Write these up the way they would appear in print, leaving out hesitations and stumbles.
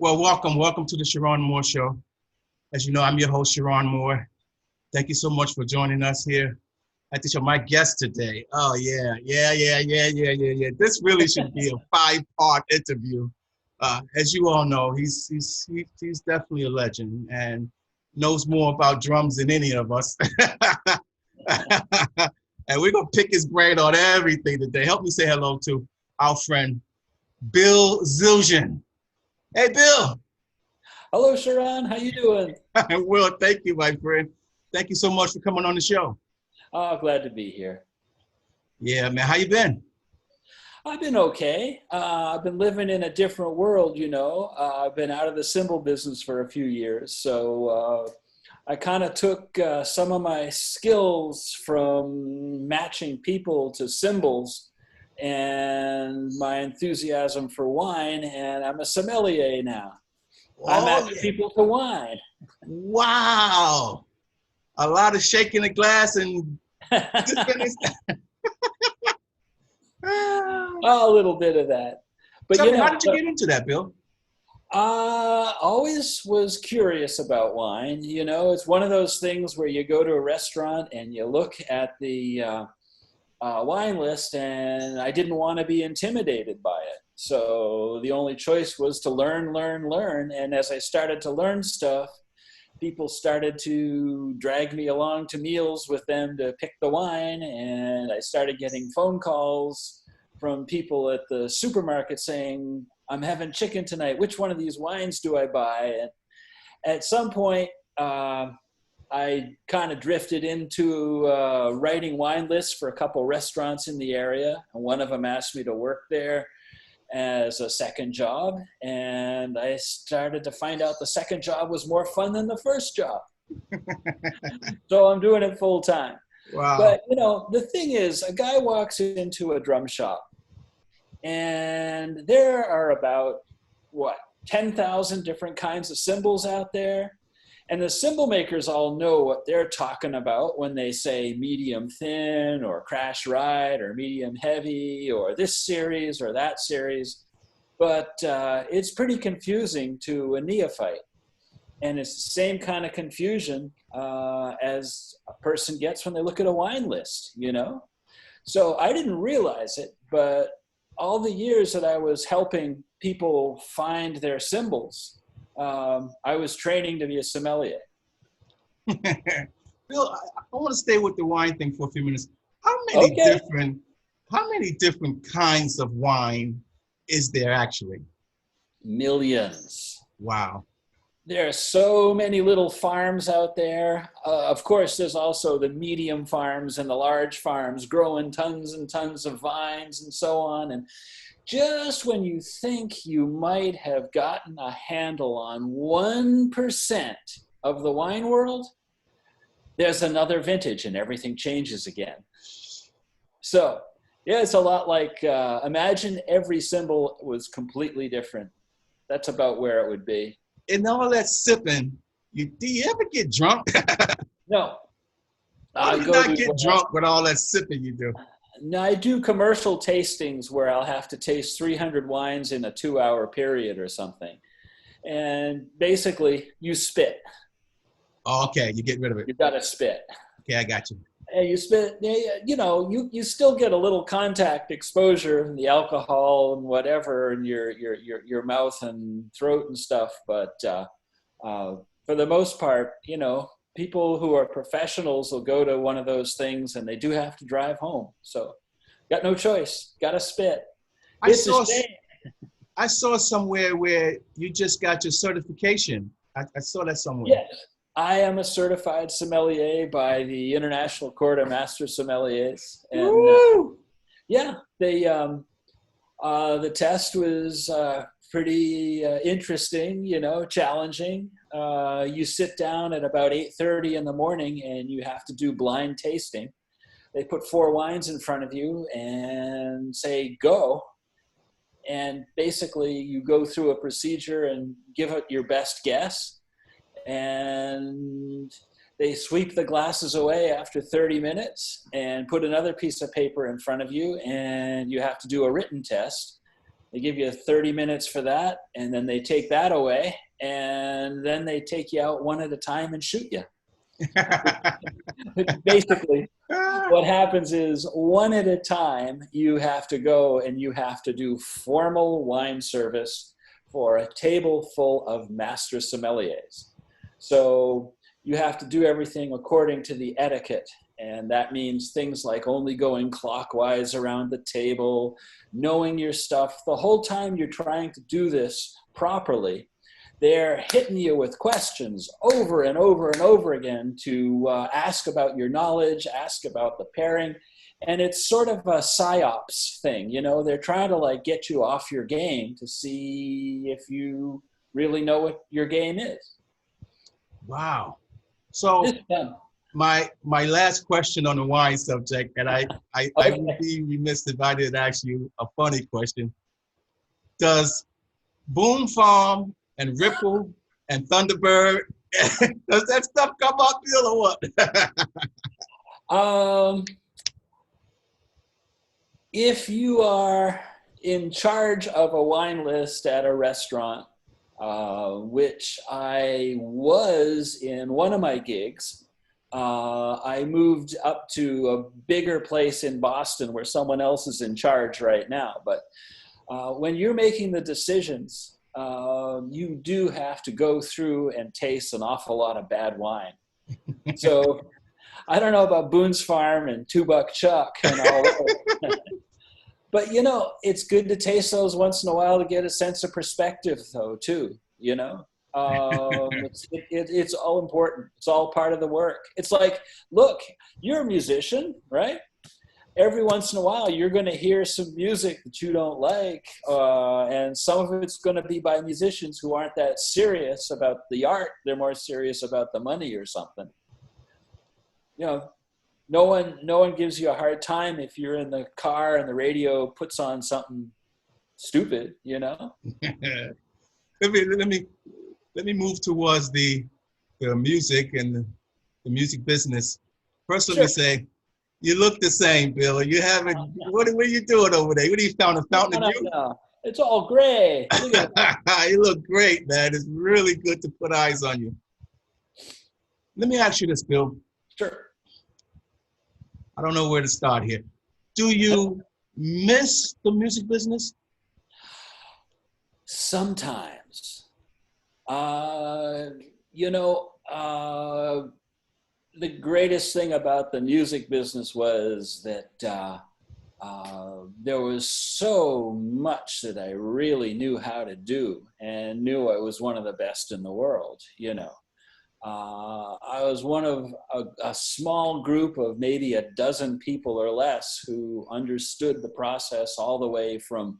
Well, welcome to the Cheron Moore Show. As you know, I'm your host, Cheron Moore. Thank you so much for joining us here at the show. My guest today. Oh yeah. This really should be a five-part interview. As you all know, he's definitely a legend and knows more about drums than any of us. And we're gonna pick his brain on everything today. Help me say hello to our friend Bill Zildjian. Hey, Bill. Hello, Cheron. How you doing? Well, thank you, my friend. Thank you so much for coming on the show. Oh, glad to be here. Yeah, man. How you been? I've been okay. I've been living in a different world, I've been out of the cymbal business for a few years. So I kind of took some of my skills from matching people to cymbals and my enthusiasm for wine, and I'm a sommelier now. I match people to wine. Wow. A lot of shaking the glass and a little bit of that. But Tell me, how did you get into that, Bill? Always was curious about wine. It's one of those things where you go to a restaurant and you look at the wine list, and I didn't want to be intimidated by it. So the only choice was to learn. And as I started to learn stuff, people started to drag me along to meals with them to pick the wine. And I started getting phone calls from people at the supermarket saying, I'm having chicken tonight. Which one of these wines do I buy? And at some point, I kind of drifted into writing wine lists for a couple restaurants in the area. And one of them asked me to work there as a second job. And I started to find out the second job was more fun than the first job. So I'm doing it full time. Wow. But, the thing is, a guy walks into a drum shop and there are about, 10,000 different kinds of cymbals out there. And the cymbal makers all know what they're talking about when they say medium thin or crash ride or medium heavy or this series or that series. But it's pretty confusing to a neophyte. And it's the same kind of confusion as a person gets when they look at a wine list, So I didn't realize it, but all the years that I was helping people find their cymbals, I was training to be a sommelier. Bill, I want to stay with the wine thing for a few minutes. How many different kinds of wine is there actually? Millions. Wow. There are so many little farms out there. Of course, there's also the medium farms and the large farms growing tons and tons of vines and so on. And just when you think you might have gotten a handle on 1% of the wine world, there's another vintage and everything changes again. So, yeah, it's a lot like, imagine every cymbal was completely different. That's about where it would be. And all that sipping, do you ever get drunk? No. How do you not get drunk with all that sipping you do? No, I do commercial tastings where I'll have to taste 300 wines in a 2-hour period or something. And basically, you spit. Oh, okay, you get rid of it. You got to spit. Okay, I got you. And you spit, you still get a little contact exposure in the alcohol and whatever in your mouth and throat and stuff. But for the most part, people who are professionals will go to one of those things and they do have to drive home. So got no choice. Got to spit. I saw somewhere where you just got your certification. I saw that somewhere. Yes. I am a certified sommelier by the International Court of Master Sommeliers. And the test was pretty interesting, challenging. You sit down at about 8:30 in the morning and you have to do blind tasting. They put 4 wines in front of you and say, go. And basically you go through a procedure and give it your best guess. And they sweep the glasses away after 30 minutes and put another piece of paper in front of you, and you have to do a written test. They give you 30 minutes for that, and then they take that away, and then they take you out one at a time and shoot you. Basically, what happens is one at a time, you have to go and you have to do formal wine service for a table full of master sommeliers. So you have to do everything according to the etiquette. And that means things like only going clockwise around the table, knowing your stuff. The whole time you're trying to do this properly, they're hitting you with questions over and over and over again to ask about your knowledge, ask about the pairing. And it's sort of a psyops thing. You know, they're trying to like get you off your game to see if you really know what your game is. Wow. So my last question on the wine subject, and I would be remiss if I didn't ask you a funny question. Does Boom Farm and Ripple and Thunderbird, does that stuff come up, Bill, or what? If you are in charge of a wine list at a restaurant, which I was in one of my gigs, I moved up to a bigger place in Boston where someone else is in charge right now. But when you're making the decisions, you do have to go through and taste an awful lot of bad wine. So I don't know about Boone's Farm and Two Buck Chuck and all that. But, you know, it's good to taste those once in a while to get a sense of perspective, though, too, you know. It's all important. It's all part of the work. It's like, look, you're a musician, right? Every once in a while, you're going to hear some music that you don't like, and some of it's going to be by musicians who aren't that serious about the art. They're more serious about the money or something. You know, no one gives you a hard time if you're in the car and the radio puts on something stupid, you know. Let me move towards the music and the music business. First, let me say, you look the same, Bill. You haven't. What are you doing over there? What are you found a fountain of youth? No. It's all gray. You look great, man. It's really good to put eyes on you. Let me ask you this, Bill. Sure. I don't know where to start here. Do you miss the music business? Sometimes. You know, the greatest thing about the music business was that there was so much that I really knew how to do and knew I was one of the best in the world, you know. I was one of a small group of maybe a dozen people or less who understood the process all the way from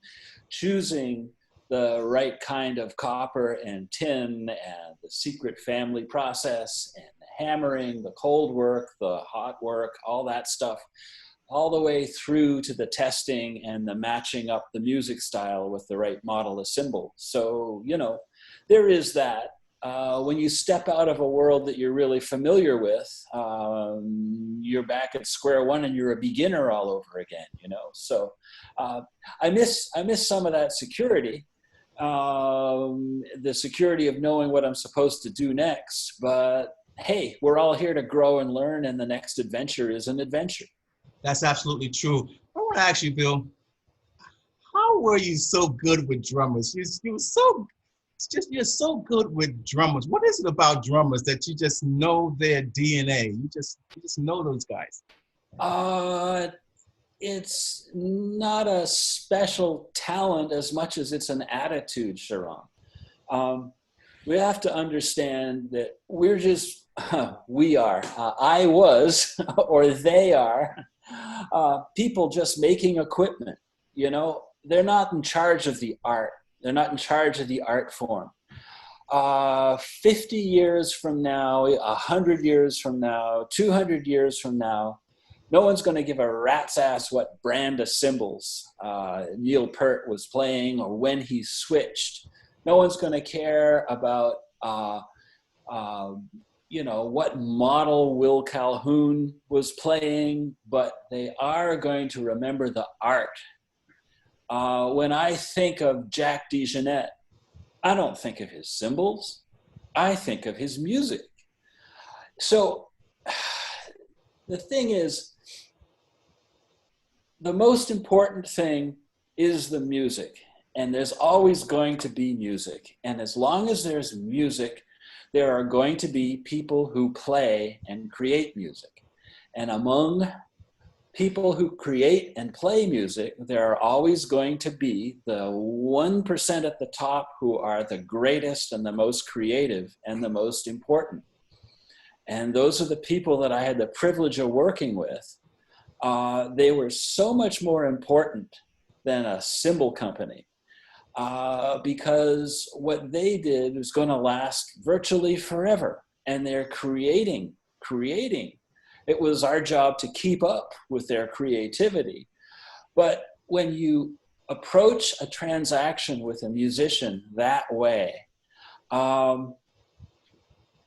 choosing the right kind of copper and tin and the secret family process and the hammering, the cold work, the hot work, all that stuff, all the way through to the testing and the matching up the music style with the right model of cymbal. So, you know, there is that. When you step out of a world that you're really familiar with, you're back at square one and you're a beginner all over again, you know? So I miss some of that security, the security of knowing what I'm supposed to do next. But hey, we're all here to grow and learn, and the next adventure is an adventure. That's absolutely true. I want to ask you, Bill, how were you so good with drummers? You're so good with drummers. What is it about drummers that you just know their DNA? You just know those guys. It's not a special talent as much as it's an attitude, Cheron. We have to understand that we're just, I was, or they are, people just making equipment, you know? They're not in charge of the art. They're not in charge of the art form. 50 years from now, 100 years from now, 200 years from now, no one's going to give a rat's ass what brand of cymbals Neil Peart was playing or when he switched. No one's going to care about, you know, what model Will Calhoun was playing, but they are going to remember the art. When I think of Jack DeJohnette, I don't think of his cymbals. I think of his music. So the thing is, the most important thing is the music. And there's always going to be music. And as long as there's music, there are going to be people who play and create music. And among people who create and play music, there are always going to be the 1% at the top who are the greatest and the most creative and the most important. And those are the people that I had the privilege of working with. They were so much more important than a cymbal company. Because what they did was going to last virtually forever, and they're creating. It was our job to keep up with their creativity. But when you approach a transaction with a musician that way,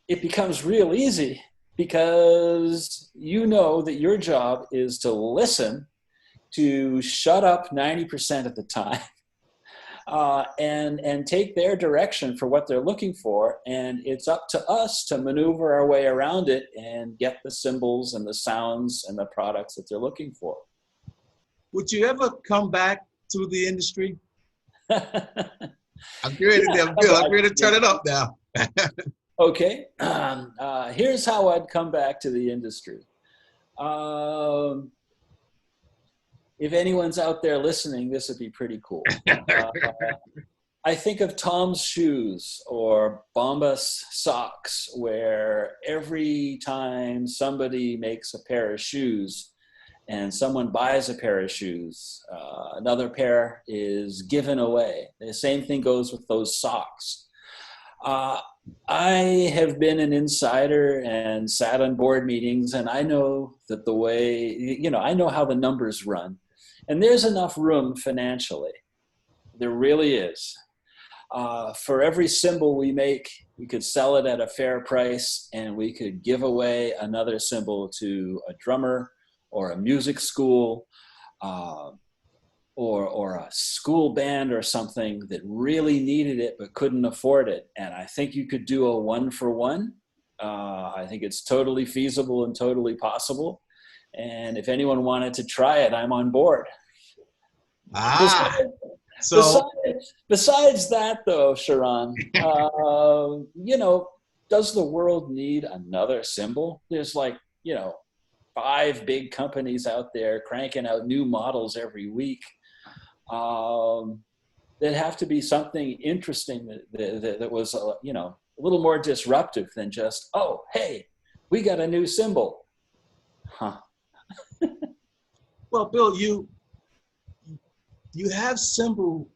it becomes real easy, because you know that your job is to listen, to shut up 90% of the time, and take their direction for what they're looking for. And it's up to us to maneuver our way around it and get the cymbals and the sounds and the products that they're looking for. Would you ever come back to the industry? I'm ready to turn it up now. Okay. Here's how I'd come back to the industry. If anyone's out there listening, this would be pretty cool. I think of Tom's Shoes or Bombas socks, where every time somebody makes a pair of shoes and someone buys a pair of shoes, another pair is given away. The same thing goes with those socks. I have been an insider and sat on board meetings, and I know that the way, I know how the numbers run. And there's enough room financially. There really is. For every cymbal we make, we could sell it at a fair price, and we could give away another cymbal to a drummer or a music school or a school band or something that really needed it but couldn't afford it. And I think you could do a 1-for-1. I think it's totally feasible and totally possible. And if anyone wanted to try it, I'm on board. Besides that, though, Cheron, does the world need another cymbal? There's 5 big companies out there cranking out new models every week. There'd have to be something interesting that was, a little more disruptive than just, oh, hey, we got a new cymbal. Huh. Well, Bill, you have cymbal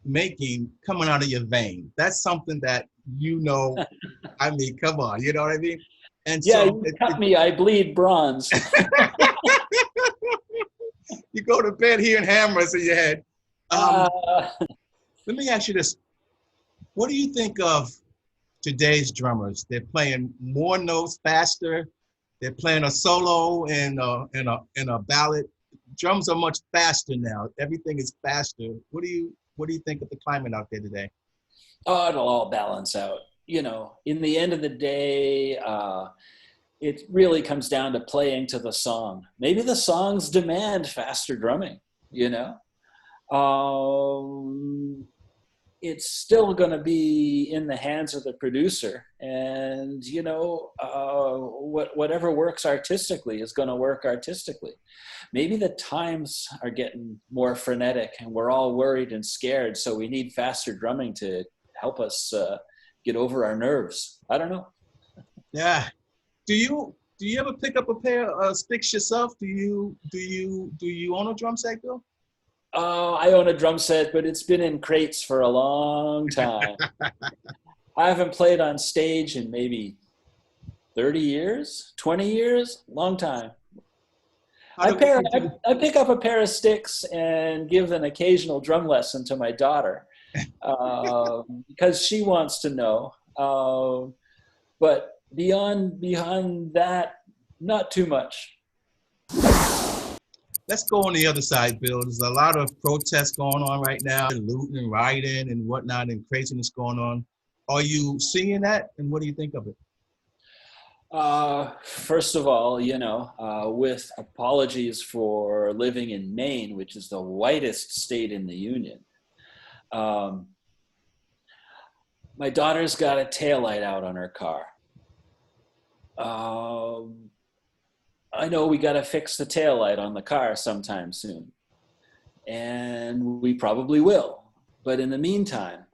making coming out of your vein. That's something that I mean, come on, you know what I mean? And yeah, so you cut me, I bleed bronze. You go to bed hearing hammers in your head. Let me ask you this. What do you think of today's drummers? They're playing more notes faster. They're playing a solo and a ballad. Drums are much faster now. Everything is faster. What do you think of the climate out there today? Oh, it'll all balance out. In the end of the day, it really comes down to playing to the song. Maybe the songs demand faster drumming, It's still going to be in the hands of the producer. And, whatever works artistically is going to work artistically. Maybe the times are getting more frenetic and we're all worried and scared. So we need faster drumming to help us get over our nerves. I don't know. Yeah. Do you ever pick up a pair of sticks yourself? Do you own a drum set, Bill? I own a drum set, but it's been in crates for a long time. I haven't played on stage in maybe 30 years, 20 years, long time. I pick up a pair of sticks and give an occasional drum lesson to my daughter because she wants to know. But beyond that, not too much. let's go on the other side, Bill. There's a lot of protests going on right now, looting and rioting and whatnot, and craziness going on. Are you seeing that, and what do you think of it? First of all, with apologies for living in Maine, which is the whitest state in the union, um, my daughter's got a taillight out on her car. I know we got to fix the taillight on the car sometime soon, and we probably will. But in the meantime,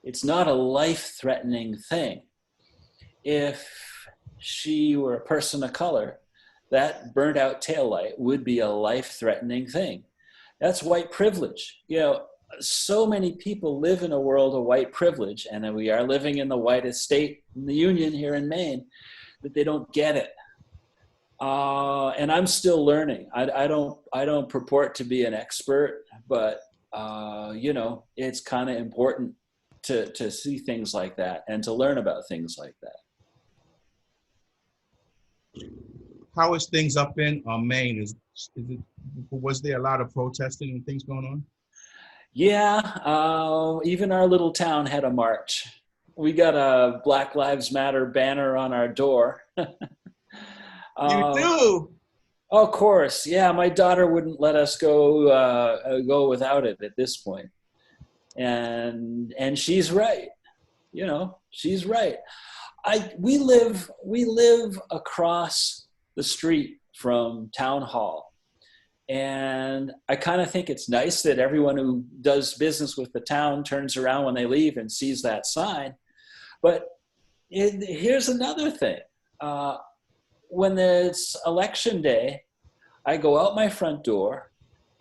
it's not a life-threatening thing. If she were a person of color, that burnt out taillight would be a life-threatening thing. That's white privilege. So many people live in a world of white privilege, and we are living in the whitest state in the union here in Maine, that they don't get it. And I'm still learning. I don't purport to be an expert, but it's kind of important to see things like that and to learn about things like that. How is things up in Maine? Was there a lot of protesting and things going on? Yeah, even our little town had a march. We got a Black Lives Matter banner on our door. You do? Of course, yeah. My daughter wouldn't let us go without it at this point, and she's right. She's right. We live across the street from Town Hall, and I kind of think it's nice that everyone who does business with the town turns around when they leave and sees that sign. But here's another thing. When it's election day, I go out my front door,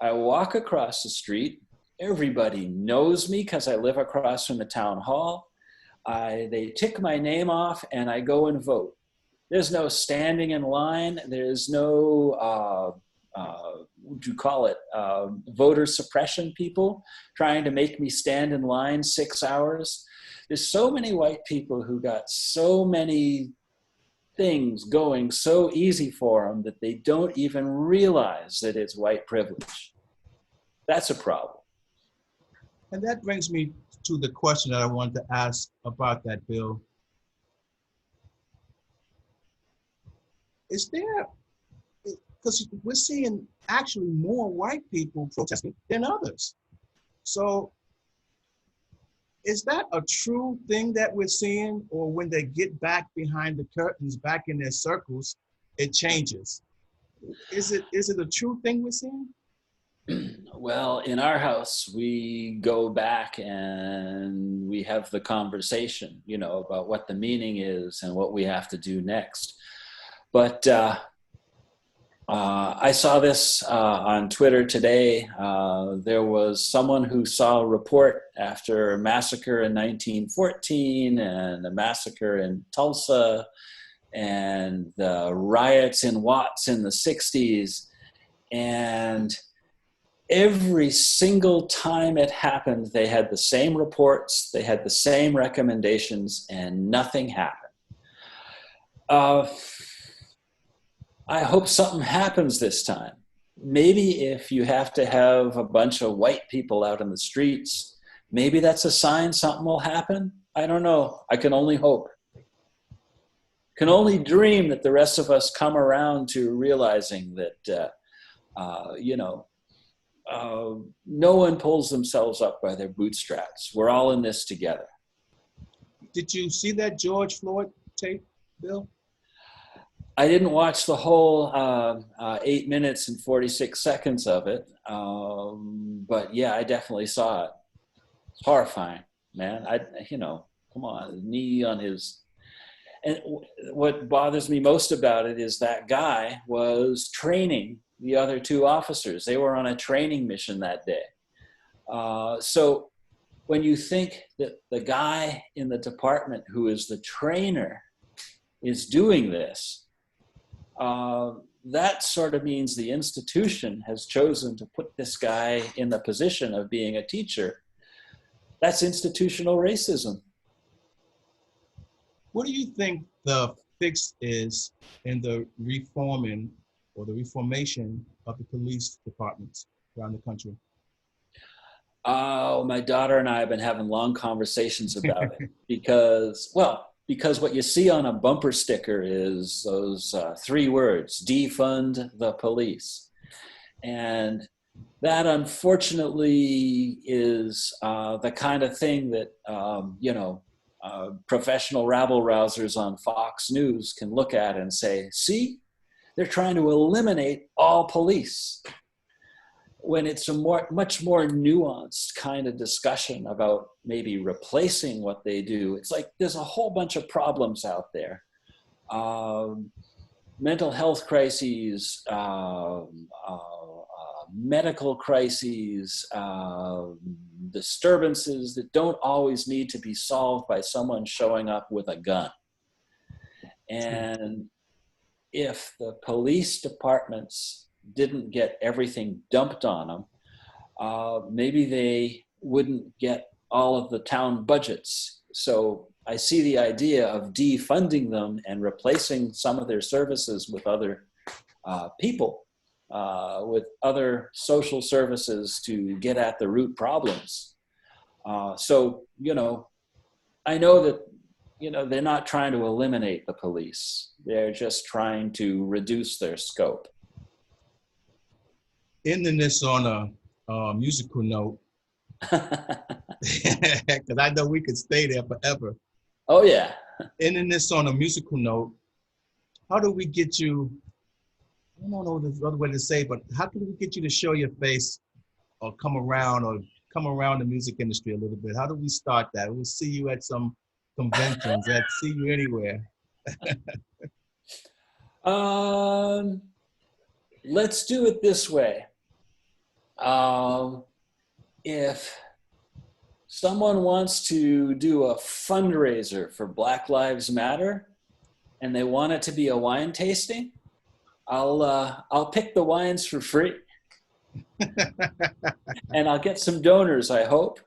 I walk across the street, everybody knows me because I live across from the town hall. They tick my name off and I go and vote. There's no standing in line. There's no, what would you call it, voter suppression people trying to make me stand in line 6 hours. There's so many white people who got so many things going so easy for them that they don't even realize that it's white privilege. That's a problem. And that brings me to the question that I wanted to ask about that, Bill. Is there, because we're seeing actually more white people protesting than others. So is that a true thing that we're seeing, or when they get back behind the curtains, back in their circles, it changes? Is it a true thing we're seeing? Well, in our house, we go back and we have the conversation, about what the meaning is and what we have to do next. But I saw this on Twitter today. There was someone who saw a report after a massacre in 1914 and a massacre in Tulsa and the riots in Watts in the 60s. And every single time it happened, they had the same reports, they had the same recommendations, and nothing happened. I hope something happens this time. Maybe if you have to have a bunch of white people out in the streets, maybe that's a sign something will happen. I don't know. I can only hope. Can only dream that the rest of us come around to realizing that, no one pulls themselves up by their bootstraps. We're all in this together. Did you see that George Floyd tape, Bill? I didn't watch the whole 8 minutes and 46 seconds of it. But yeah, I definitely saw it. It's horrifying, man. Come on, knee on his. And what bothers me most about it is that guy was training the other two officers. They were on a training mission that day. So when you think that the guy in the department who is the trainer is doing this, that sort of means the institution has chosen to put this guy in the position of being a teacher. That's institutional racism. What do you think the fix is in the reforming or the reformation of the police departments around the country? Oh, my daughter and I have been having long conversations about it because what you see on a bumper sticker is those three words: defund the police. And that unfortunately is the kind of thing that, professional rabble rousers on Fox News can look at and say, see, they're trying to eliminate all police. When it's a much more nuanced kind of discussion about maybe replacing what they do, it's like there's a whole bunch of problems out there. Mental health crises, medical crises, disturbances that don't always need to be solved by someone showing up with a gun. And if the police departments didn't get everything dumped on them, maybe they wouldn't get all of the town budgets. So I see the idea of defunding them and replacing some of their services with other people, with other social services to get at the root problems. So, I know that, they're not trying to eliminate the police. They're just trying to reduce their scope. Ending this on a musical note, because I know we could stay there forever. Oh, yeah. Ending this on a musical note, how do we get you, I don't know the other way to say, but how can we get you to show your face or come around the music industry a little bit? How do we start that? We'll see you at some conventions, see you anywhere. Let's do it this way. If someone wants to do a fundraiser for Black Lives Matter and they want it to be a wine tasting, I'll pick the wines for free. And I'll get some donors, I hope.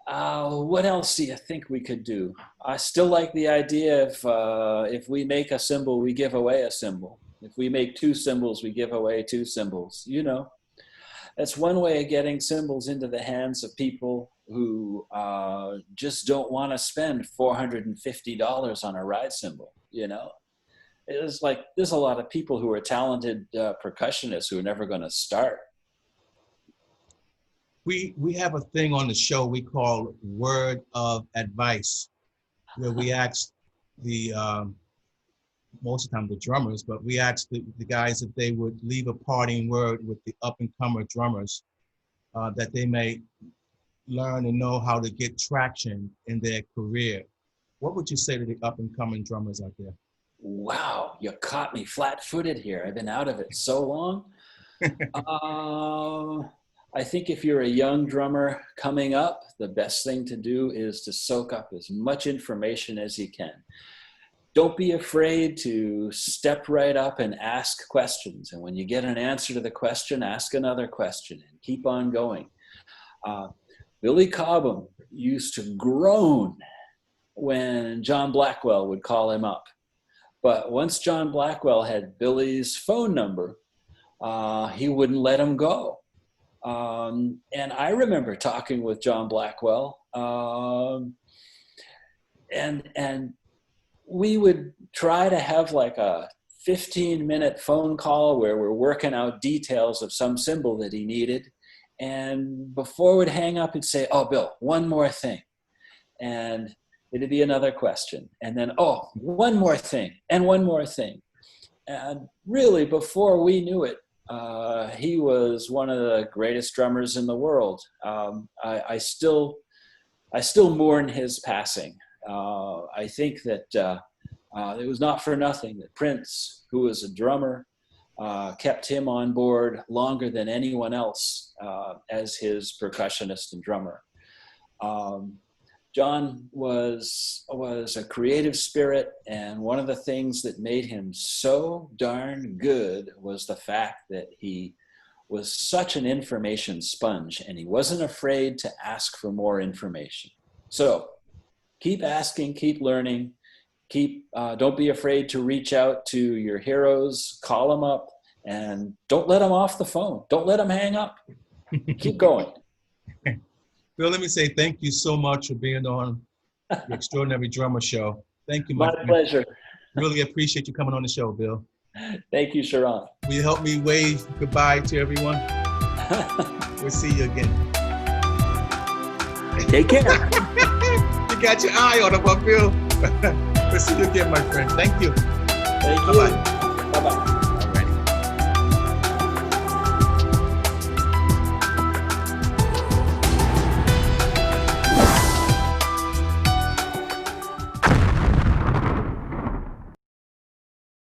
What else do you think we could do? I still like the idea if we make a cymbal, we give away a cymbal. If we make two cymbals, we give away two cymbals. That's one way of getting cymbals into the hands of people who just don't want to spend $450 on a ride cymbal. It's like there's a lot of people who are talented percussionists who are never going to start. We have a thing on the show we call Word of Advice, where we ask the most of the time the drummers, but we asked the guys if they would leave a parting word with the up-and-comer drummers that they may learn and know how to get traction in their career. What would you say to the up-and-coming drummers out there? Wow, you caught me flat-footed here. I've been out of it so long. I think if you're a young drummer coming up, the best thing to do is to soak up as much information as you can. Don't be afraid to step right up and ask questions. And when you get an answer to the question, ask another question and keep on going. Billy Cobham used to groan when John Blackwell would call him up. But once John Blackwell had Billy's phone number, he wouldn't let him go. And I remember talking with John Blackwell, and we would try to have like a 15-minute phone call where we're working out details of some cymbal that he needed. And before we'd hang up, he'd say, "Oh, Bill, one more thing." And it'd be another question. And then, "Oh, one more thing and one more thing." And really, before we knew it, he was one of the greatest drummers in the world. I still mourn his passing. I think that it was not for nothing that Prince, who was a drummer, kept him on board longer than anyone else as his percussionist and drummer. John was a creative spirit, and one of the things that made him so darn good was the fact that he was such an information sponge, and he wasn't afraid to ask for more information. So keep asking, keep learning, don't be afraid to reach out to your heroes, call them up, and don't let them off the phone. Don't let them hang up. Keep going. Bill, let me say thank you so much for being on the Extraordinary Drummer Show. Thank you, My friend. pleasure. Really appreciate you coming on the show, Bill. Thank you, Cheron. Will you help me wave goodbye to everyone? We'll see you again. Take care. You got your eye on him, Bill. We'll see you again, my friend. Thank you. Thank you. Bye-bye. Bye-bye.